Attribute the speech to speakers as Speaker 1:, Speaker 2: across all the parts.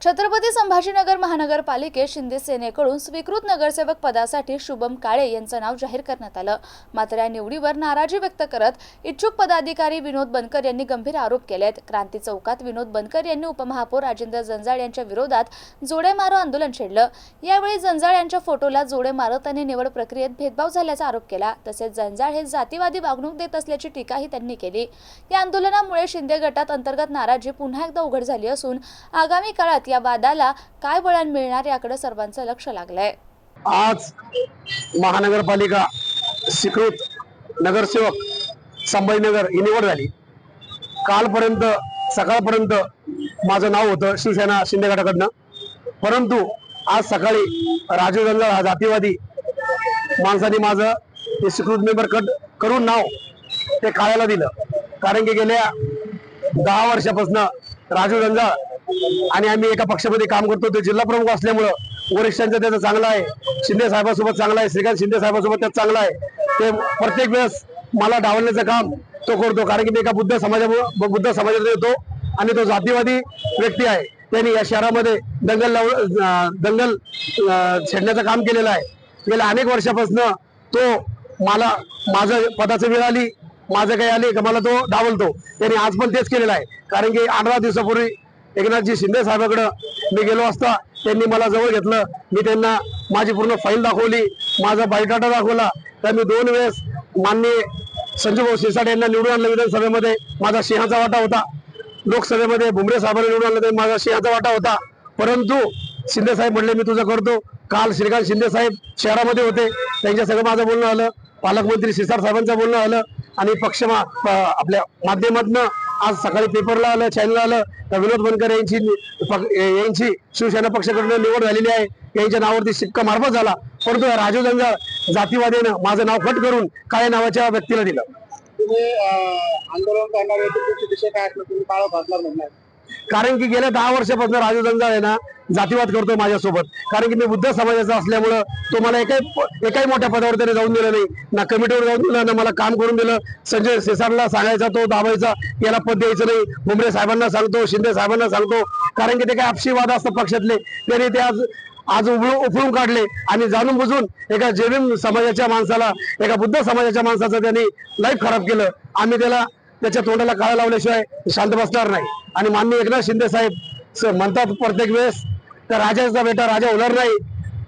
Speaker 1: छत्रपती संभाजीनगर महानगरपालिकेत शिंदे सेनेकडून स्वीकृत नगरसेवक पदासाठी शुभम काळे यांचं नाव जाहीर करण्यात आलं। मात्र या निवडीवर नाराजी व्यक्त करत इच्छुक पदाधिकारी विनोद बनकर यांनी गंभीर आरोप केलेत। क्रांती चौकात विनोद बनकर यांनी उपमहापौर राजेंद्र जंजाळ यांच्या विरोधात जोडे मारो आंदोलन छेडलं। यावेळी जंजाळ यांच्या फोटोला जोडे मारत त्यांनी निवड प्रक्रियेत भेदभाव झाल्याचा आरोप केला। तसेच जंजाळ हे जातीवादी वागणूक देत असल्याची टीकाही त्यांनी केली। या आंदोलनामुळे शिंदे गटात अंतर्गत नाराजी पुन्हा एकदा उघड झाली असून आगामी काळात या वादाला काय वळण मिळणार याकडे सर्वांचं लक्ष लागलंय।
Speaker 2: आज महानगरपालिका स्वीकृत नगरसेवक संभाजीनगर ही निवड झाली। कालपर्यंत सकाळपर्यंत माझं नाव होतं शिवसेना शिंदे गटाकडनं, परंतु आज सकाळी राजू जंजाळ हा जातीवादी माणसाने माझं ते स्वीकृत मेंबर कट करून नाव ते काळ्याला दिलं। कारण की गेल्या 10 वर्षापासून राजू जंजाळ आणि आम्ही एका पक्षामध्ये काम करतो। ते जिल्हा प्रमुख असल्यामुळं वरिष्ठांचं त्याचं चांगलं आहे, शिंदे साहेबांसोबत चांगलं आहे, श्रीकांत शिंदे साहेबांसोबत त्याचं चांगलं आहे। ते प्रत्येक वेळेस मला डावलण्याचं काम तो करतो, कारण की ते एका बुद्ध समाजात येतो आणि तो जातीवादी व्यक्ती आहे। त्यांनी या शहरामध्ये दंगल छेडण्याचं काम केलेलं आहे। गेल्या अनेक वर्षापासून तो मला माझं पदाची वेळ आली, माझं काही आले का मला तो डावलतो। त्यांनी आज पण तेच केलेलं आहे। कारण की 18 दिवसापूर्वी एकनाथजी शिंदे साहेबांकडे मी गेलो असता त्यांनी मला जवळ घेतलं। मी त्यांना माझी पूर्ण फाईल दाखवली, माझा बायोडाटा दाखवला। तर मी 2 वेळेस माननीय संजय भाऊ शिरसाट यांना निवडून आणलं विधानसभेमध्ये, माझा सिंहाचा वाटा होता। लोकसभेमध्ये भुमरे साहेबांना निवडून आणलं तर माझा सिंहाचा वाटा होता। परंतु शिंदे साहेब म्हणले मी तुझं करतो। काल श्रीकांत शिंदे साहेब शहरामध्ये होते, त्यांच्या सगळं माझं बोलणं आलं, पालकमंत्री शिरसाट साहेबांचं बोलणं आलं आणि आपल्या माध्यमातून आज सकाळी पेपरला आलं, चॅनलला आलं तर विनोद बनकर यांची शिवसेना पक्षाकडून निवड झालेली आहे। यांच्या नावावरती शिक्का मार्फत झाला, परंतु राजू जंजाळ जातीवादीनं माझं नाव कट करून काळ्या नावाच्या व्यक्तीला दिलं।
Speaker 3: तुम्ही आंदोलन करणार विषय काय असलं तुम्ही काळं भासणार म्हणणार? कारण
Speaker 2: की गेल्या 10 वर्षापासून राजू जंजाळ आहे ना जातीवाद करतो माझ्यासोबत। कारण की मी बुद्ध समाजाचा असल्यामुळं तो मला एकाही मोठ्या पदावर त्याने जाऊन दिलं नाही, ना कमिटीवर जाऊन दिलं, ना मला काम करून दिलं। संजय शिरसाटला सांगायचा तो दाबायचा, याला पद द्यायचं नाही। भुमरे साहेबांना सांगतो, शिंदे साहेबांना सांगतो, कारण की ते काही आपसी वाद असतात पक्षातले, त्याने ते आज उफळून काढले आणि जाणून बुजून एका जैन समाजाच्या माणसाला, एका बुद्ध समाजाच्या माणसाचं त्यांनी लाईफ खराब केलं। आम्ही त्याच्या तोंडाला काळा लावल्याशिवाय शांत बसणार नाही। आणि माननीय एकनाथ शिंदे साहेब म्हणतात प्रत्येक वेळेस तर राजाचा बेटा राजा होणार नाही,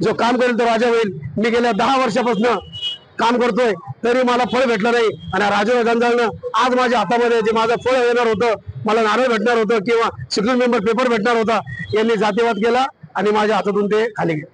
Speaker 2: जो काम करेल तो राजा होईल। मी गेल्या 10 वर्षापासून काम करतोय तरी मला फळ भेटलं नाही, आणि राजू जंजाळनं आज माझ्या हातामध्ये जे माझं फळ येणार होतं, मला नारळ भेटणार होतं किंवा स्वीकृत मेंबर पेपर भेटणार होता, यांनी जातीवाद केला आणि माझ्या हातातून ते खाली गेले।